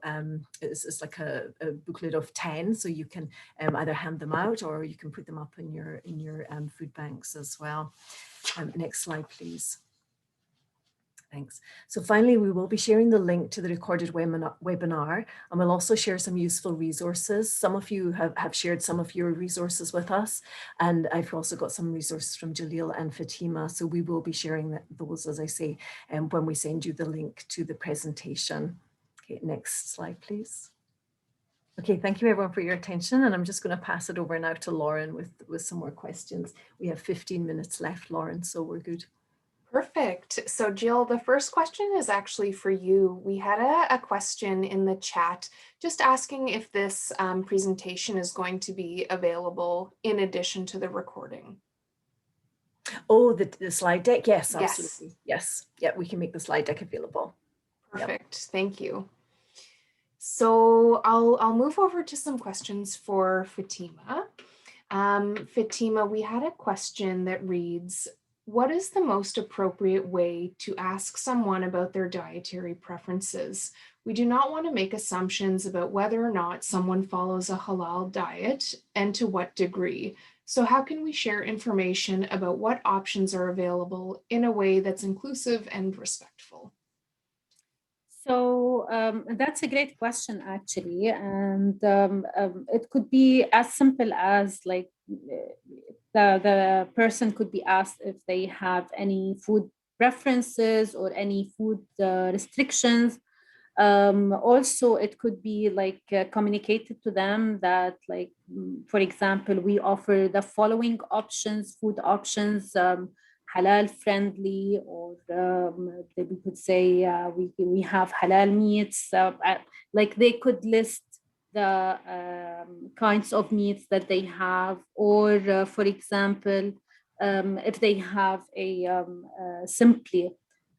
it's like a booklet of 10, so you can either hand them out or you can put them up in your food banks as well. Next slide, please. Thanks. So finally, we will be sharing the link to the recorded webinar, and we'll also share some useful resources. Some of you have shared some of your resources with us, and I've also got some resources from Jalil and Fatima. So we will be sharing those, as I say, when we send you the link to the presentation. Okay, next slide, please. Okay, thank you everyone for your attention, and I'm just going to pass it over now to Lauren with some more questions. We have 15 minutes left, Lauren, so we're good. Perfect. So Jill, the first question is actually for you. We had a question in the chat just asking if this presentation is going to be available in addition to the recording. Oh, the slide deck? Yes, Yes. absolutely. Yes. Yeah, we can make the slide deck available. Perfect. Yep. Thank you. So I'll move over to some questions for Fatima. Fatima, we had a question that reads, what is the most appropriate way to ask someone about their dietary preferences? We do not want to make assumptions about whether or not someone follows a halal diet and to what degree. So how can we share information about what options are available in a way that's inclusive and respectful? So that's a great question, actually. And it could be as simple as like the person could be asked if they have any food preferences or any food restrictions. Also, it could be like communicated to them that, like, for example, we offer the following options, food options, halal friendly, or we could say we have halal meats. Like they could list the kinds of meats that they have, or for example, if they have a simply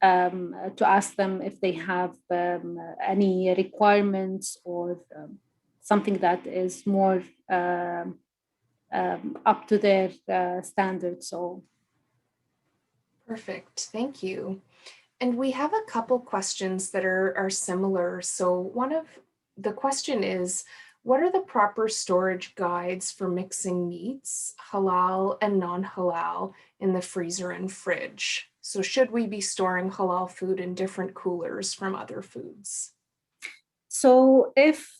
to ask them if they have any requirements or something that is more up to their standards. So. Perfect, thank you. And we have a couple questions that are similar. So one of the question is, what are the proper storage guides for mixing meats, halal and non-halal, in the freezer and fridge? So should we be storing halal food in different coolers from other foods? So if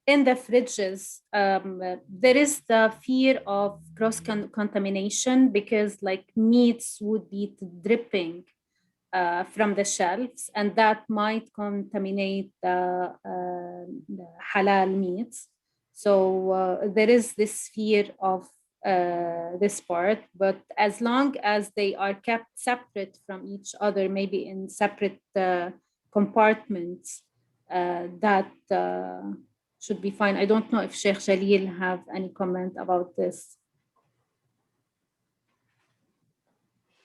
in the fridges, there is the fear of cross-contamination because like meats would be dripping from the shelves, and that might contaminate the halal meats. So there is this fear of this part, but as long as they are kept separate from each other, maybe in separate compartments, that should be fine. I don't know if Sheikh Jalil have any comment about this.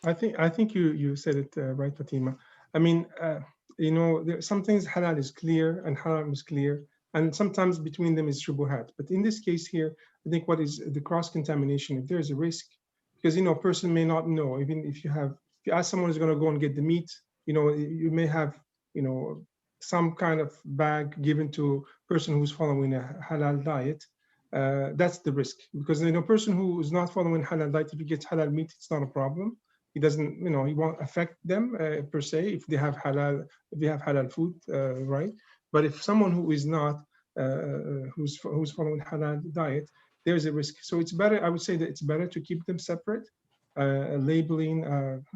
I think you said it right, Fatima. I mean, you know, some things halal is clear and haram is clear, and sometimes between them is shubuhat. But in this case here, I think what is the cross-contamination, if there's a risk, because, you know, a person may not know, even if you ask someone who's going to go and get the meat, you know, you may have, you know, some kind of bag given to a person who's following a halal diet. That's the risk, because, you know, a person who is not following halal diet, if he gets halal meat, it's not a problem. He doesn't, you know, he won't affect them per se if they have halal food, right? But if someone who is not, who's following halal diet, there's a risk. So it's better, I would say that it's better to keep them separate. Labeling,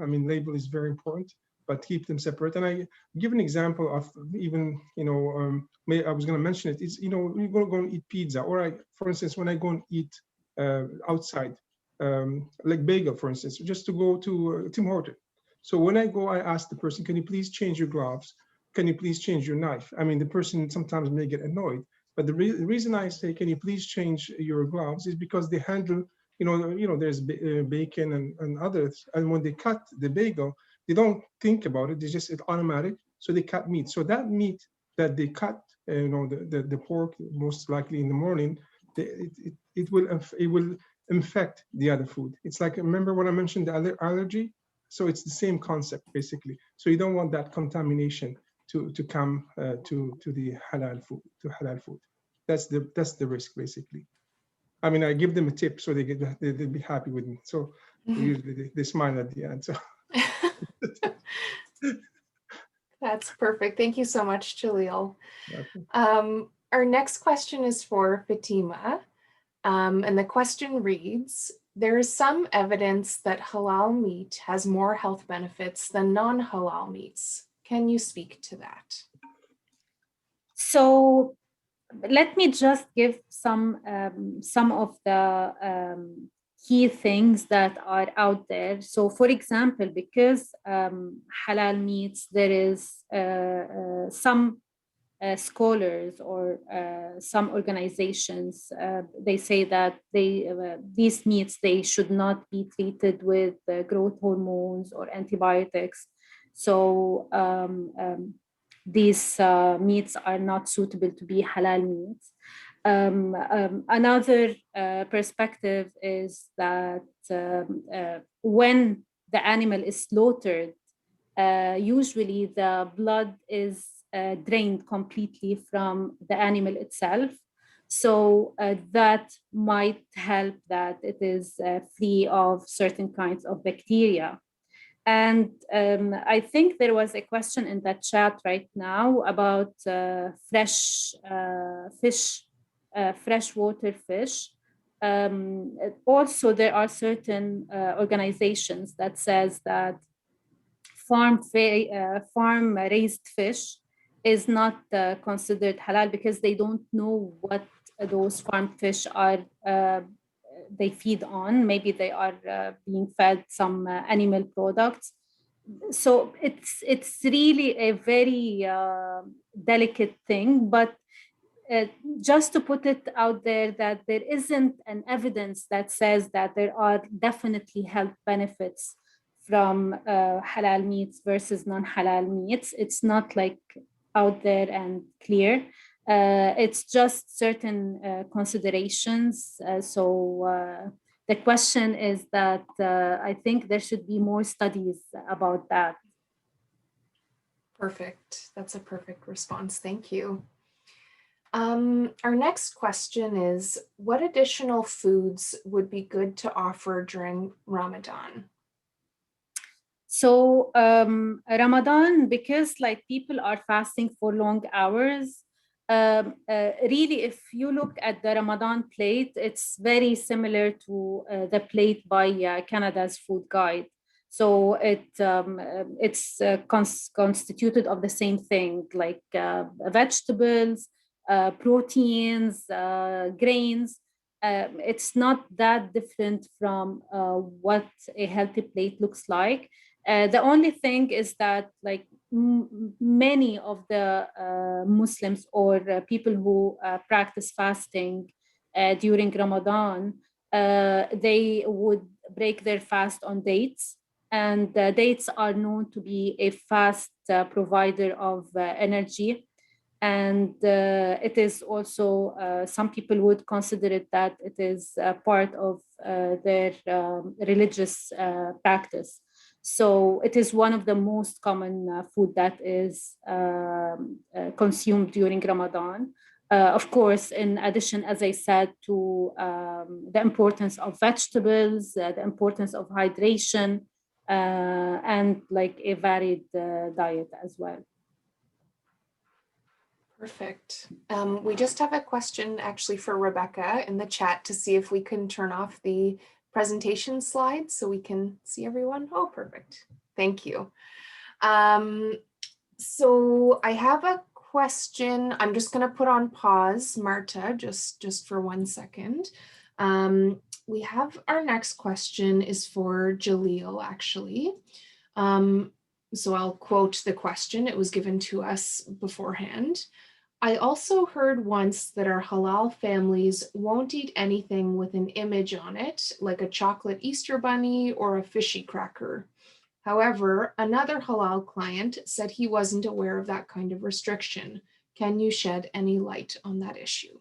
I mean, label is very important, but keep them separate. And I give an example of even, I was going to mention it. It's, you're going to go and eat pizza, or for instance, when I go and eat outside, like bagel, for instance, just to go to Tim Hortons. So when I go, I ask the person, can you please change your gloves? Can you please change your knife? I mean, the person sometimes may get annoyed, but the reason I say, can you please change your gloves, is because they handle, there's bacon and others. And when they cut the bagel, they don't think about it. It's automatic. So they cut meat. So that meat that they cut, the pork, most likely in the morning, it will infect the other food. It's like, remember when I mentioned the other allergy? So it's the same concept, basically. So you don't want that contamination to come to the halal food, That's the risk, basically. I mean, I give them a tip so they'll be happy with me. So usually they smile at the end. So That's perfect. Thank you so much, Jalil. okay. Our next question is for Fatima. And the question reads, there is some evidence that halal meat has more health benefits than non-halal meats. Can you speak to that? So let me just give some of the key things that are out there. So for example, because halal meats, there is some scholars or some organizations, they say that these meats, they should not be treated with growth hormones or antibiotics. So these meats are not suitable to be halal meats. Another perspective is that when the animal is slaughtered, usually the blood is drained completely from the animal itself. So that might help that it is free of certain kinds of bacteria. And I think there was a question in the chat right now about fresh fish, freshwater fish. Also, there are certain organizations that says that farm-raised fish is not considered halal because they don't know what those farm fish are they feed on. Maybe they are being fed some animal products. So it's really a very delicate thing, but just to put it out there that there isn't an evidence that says that there are definitely health benefits from halal meats versus non-halal meats. It's not like out there and clear. It's just certain considerations. The question is that I think there should be more studies about that. Perfect. That's a perfect response. Thank you. Our next question is, what additional foods would be good to offer during Ramadan? So Ramadan, because like people are fasting for long hours, really, if you look at the Ramadan plate, it's very similar to the plate by Canada's Food Guide. So it's constituted of the same thing, like vegetables, proteins, grains. It's not that different from what a healthy plate looks like. The only thing is that like many of the Muslims or people who practice fasting during Ramadan, they would break their fast on dates. And dates are known to be a fast provider of energy. And it is also, some people would consider it that it is part of their religious practice. So it is one of the most common food that is consumed during Ramadan. Of course, in addition, as I said, to the importance of vegetables, the importance of hydration, and like a varied diet as well. Perfect. We just have a question actually for Rebecca in the chat to see if we can turn off the presentation slides so we can see everyone. Oh, perfect. Thank you. So I have a question. I'm just going to put on pause, Marta, just for 1 second. We have our next question is for Jalil, actually. So I'll quote the question. It was given to us beforehand. I also heard once that our halal families won't eat anything with an image on it, like a chocolate Easter bunny or a fishy cracker. However, another halal client said he wasn't aware of that kind of restriction. Can you shed any light on that issue?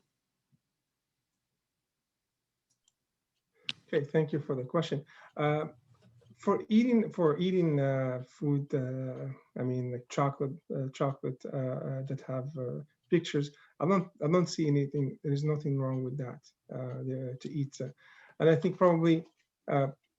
Okay, thank you for the question. For eating food, I mean, like chocolate that have pictures, I don't see anything. There is nothing wrong with that to eat, and I think probably.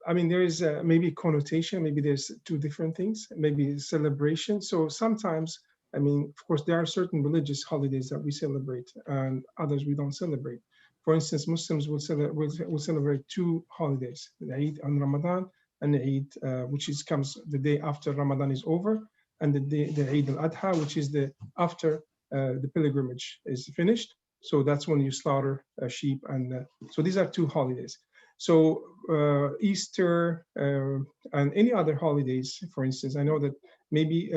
I mean, there is maybe connotation. Maybe there's two different things. Maybe celebration. So sometimes, I mean, of course, there are certain religious holidays that we celebrate, and others we don't celebrate. For instance, Muslims will celebrate two holidays: the Eid on Ramadan and the Eid, which comes the day after Ramadan is over, and the Eid al-Adha, which is the after the pilgrimage is finished. So that's when you slaughter a sheep, and so these are two holidays. So Easter and any other holidays, for instance, I know that maybe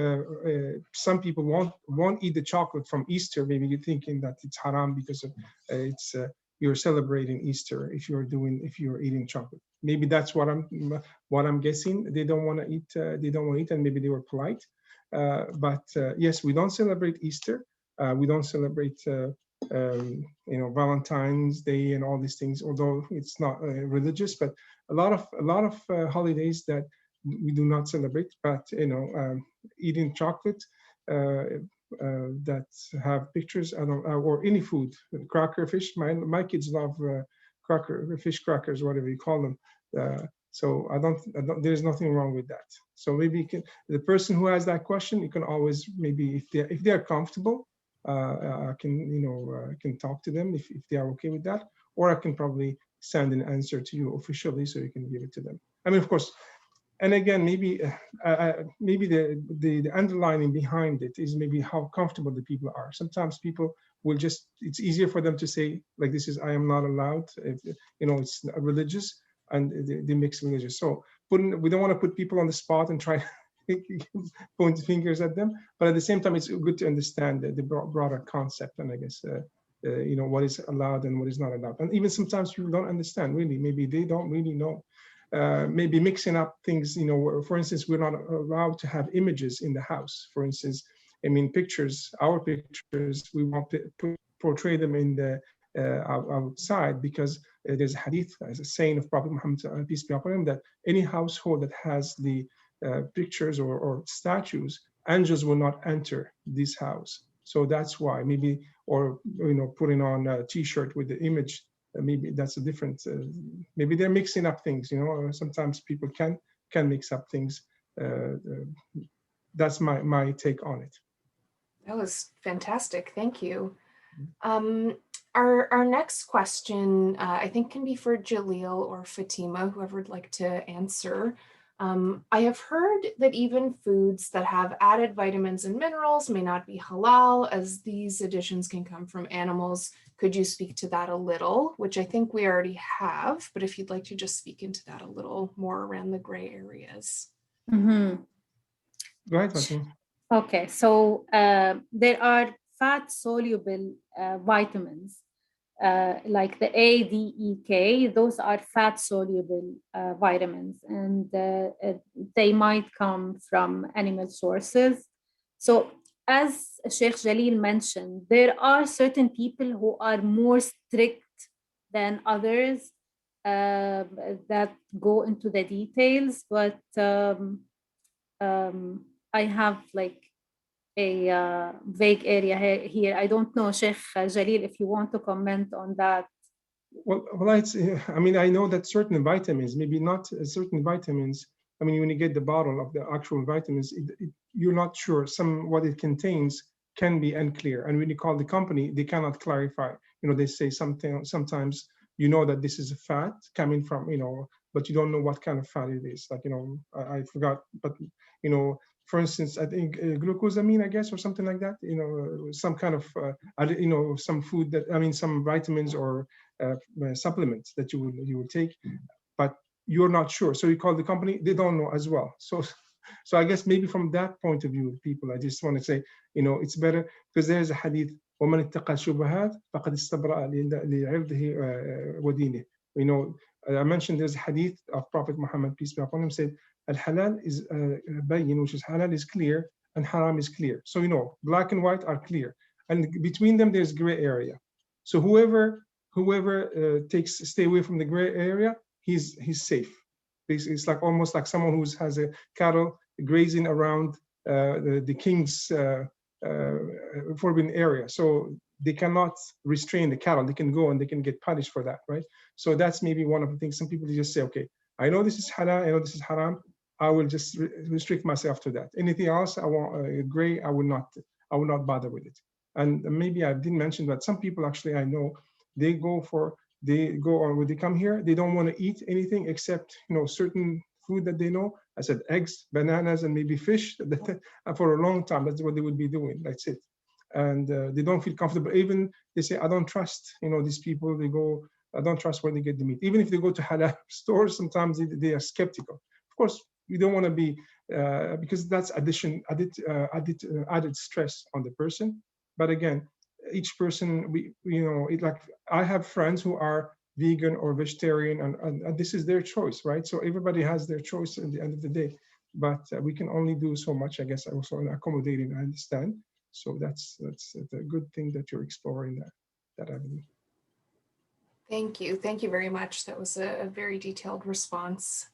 some people won't eat the chocolate from Easter. Maybe you're thinking that it's haram because of it's you're celebrating Easter if you're eating chocolate. Maybe that's what I'm guessing. They don't want to eat. They don't want to eat, and maybe they were polite. But yes, we don't celebrate Easter. We don't celebrate. Valentine's Day and all these things, although it's not religious, but a lot of holidays that we do not celebrate. But eating chocolate that have pictures, or any food, cracker, fish. My kids love fish crackers, whatever you call them. So I don't. There's nothing wrong with that. So maybe the person who has that question, you can always maybe if they're comfortable. I can talk to them if they are okay with that, or I can probably send an answer to you officially so you can give it to them. I mean, of course, and again, maybe the underlining behind it is maybe how comfortable the people are. Sometimes people will it's easier for them to say like this is I am not allowed. It's religious and they mix religious. So we don't want to put people on the spot and try point fingers at them, but at the same time, it's good to understand the broader concept and I guess what is allowed and what is not allowed. And even sometimes people don't understand really. Maybe they don't really know. Maybe mixing up things. For instance, we're not allowed to have images in the house. For instance, I mean pictures. Our pictures we want to portray them in the outside because there's a hadith, as a saying of Prophet Muhammad peace be upon him, that any household that has the pictures or statues, angels will not enter this house. So that's why maybe, or putting on a T-shirt with the image, maybe that's a different. Maybe they're mixing up things. Sometimes people can mix up things. That's my take on it. That was fantastic. Thank you. Our next question, I think, can be for Jalil or Fatima, whoever would like to answer. I have heard that even foods that have added vitamins and minerals may not be halal, as these additions can come from animals. Could you speak to that a little? Which I think we already have, but if you'd like to just speak into that a little more around the gray areas. Mm-hmm. Go ahead, Fatima. Okay, so there are fat-soluble vitamins like the A, D, E, K. Those are fat-soluble vitamins, and they might come from animal sources. So, as Sheikh Jalil mentioned, there are certain people who are more strict than others that go into the details, but I have like a vague area here. I don't know, Sheikh Jalil, if you want to comment on that. Well, I mean, I know that certain vitamins, maybe not certain vitamins. I mean, when you get the bottle of the actual vitamins, you're not sure. What it contains can be unclear. And when you call the company, they cannot clarify. They say something. Sometimes that this is a fat coming from, but you don't know what kind of fat it is. Like, I forgot, but for instance, I think glucosamine, I guess, or something like that. Some kind of some food that, I mean, some vitamins or supplements that you will take, but you're not sure. So you call the company, they don't know as well. So I guess maybe from that point of view, people, I just want to say, it's better, because there's a hadith, وَمَنِ اتَّقَى الشُّبُهَاتِ فَقَدْ اسْتَبْرَأَ لِعِرْضِهِ وَدِينِهِ. I mentioned there's a hadith of Prophet Muhammad, peace be upon him, said, Al-halal is bayin, which is halal is clear, and haram is clear. So, black and white are clear. And between them, there's gray area. So whoever stay away from the gray area, he's safe. It's like almost like someone who has a cattle grazing around the king's forbidden area. So they cannot restrain the cattle. They can go and they can get punished for that, right? So that's maybe one of the things. Some people just say, okay, I know this is halal, I know this is haram, I will just restrict myself to that. Anything else, I want gray, I will not bother with it. And maybe I didn't mention that some people actually I know, they when they come here, they don't want to eat anything except certain food that they know. I said eggs, bananas, and maybe fish. For a long time, that's what they would be doing. That's it. And they don't feel comfortable. Even they say, I don't trust these people. They go, I don't trust where they get the meat. Even if they go to halal stores, sometimes they are skeptical. Of course, you don't want to be because that's added stress on the person. But again, each person, like I have friends who are vegan or vegetarian, and this is their choice, right? So everybody has their choice at the end of the day, but we can only do so much, I guess. Also in accommodating, I understand. So that's a good thing that you're exploring that avenue. Thank you very much. That was a very detailed response.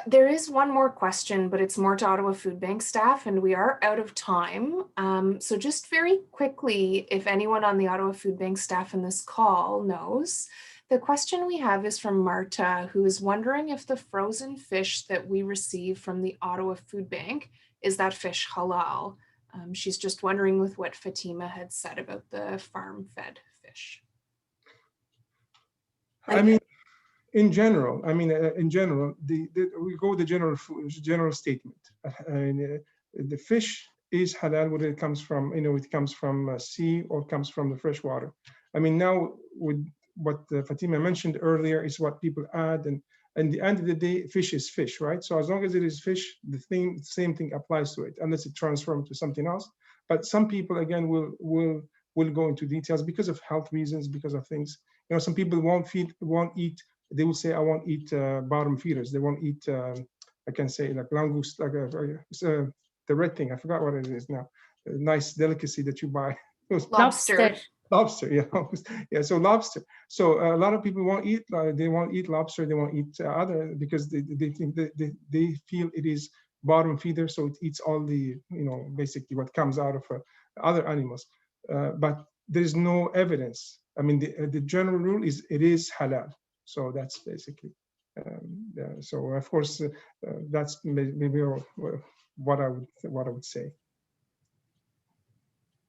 There is one more question, but it's more to Ottawa Food Bank staff, and we are out of time. So just very quickly, if anyone on the Ottawa Food Bank staff in this call knows, the question we have is from Marta, who is wondering if the frozen fish that we receive from the Ottawa Food Bank, is that fish halal? She's just wondering with what Fatima had said about the farm-fed fish. I mean, in general, we go with the general statement. The fish is halal, whether it comes from, it comes from sea or comes from the fresh water. I mean, now with what Fatima mentioned earlier is what people add, and at the end of the day, fish is fish, right? So as long as it is fish, the same thing applies to it, unless it transforms to something else. But some people, again, will go into details because of health reasons, because of things. Some people won't eat. They will say, I won't eat bottom feeders. They won't eat, I can say, like langoust, like the red thing. I forgot what it is now. A nice delicacy that you buy. Lobster. Lobster, yeah. So lobster. So a lot of people won't eat. They won't eat lobster. They won't eat other because they think they feel it is bottom feeder. So it eats all the basically what comes out of other animals. But there is no evidence. I mean, the general rule is it is halal. So that's basically. So of course, that's maybe what I would say.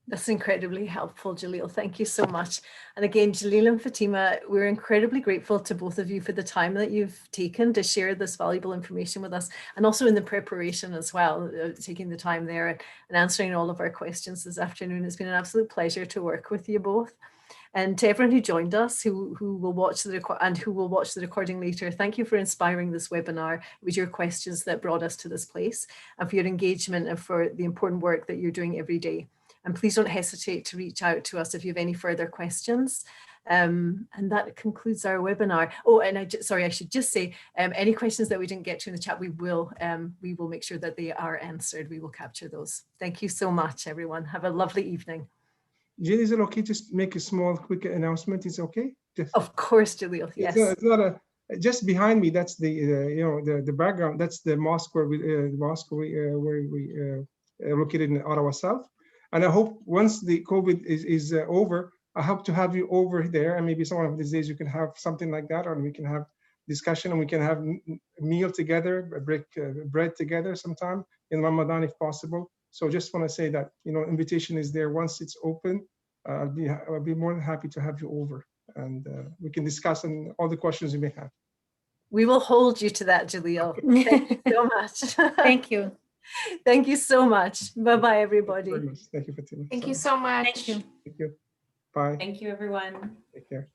That's incredibly helpful, Jalil. Thank you so much. And again, Jalil and Fatima, we're incredibly grateful to both of you for the time that you've taken to share this valuable information with us, and also in the preparation as well, taking the time there and answering all of our questions this afternoon. It's been an absolute pleasure to work with you both. And to everyone who joined us, who will watch the recording later, thank you for inspiring this webinar. It was your questions that brought us to this place, and for your engagement and for the important work that you're doing every day. And please don't hesitate to reach out to us if you have any further questions. And that concludes our webinar. Oh, and I should just say, any questions that we didn't get to in the chat, we will make sure that they are answered. We will capture those. Thank you so much, everyone. Have a lovely evening. Jill, is it okay to make a small, quick announcement? Is it okay? Of course, Jalil. Yes. It's not just behind me. That's the background. That's the mosque where we located in Ottawa South. And I hope once the COVID is over, I hope to have you over there, and maybe some of these days you can have something like that, or we can have discussion and we can have a meal together, break bread together sometime in Ramadan if possible. So just want to say that invitation is there. Once it's open, I'll be more than happy to have you over, and we can discuss on all the questions you may have. We will hold you to that, Jalil. Thank you so much. Thank you. Thank you so much. Bye-bye, everybody. Very much. Thank you, Fatima. Thank you so much. Thank you. Thank you. Bye. Thank you, everyone. Take care.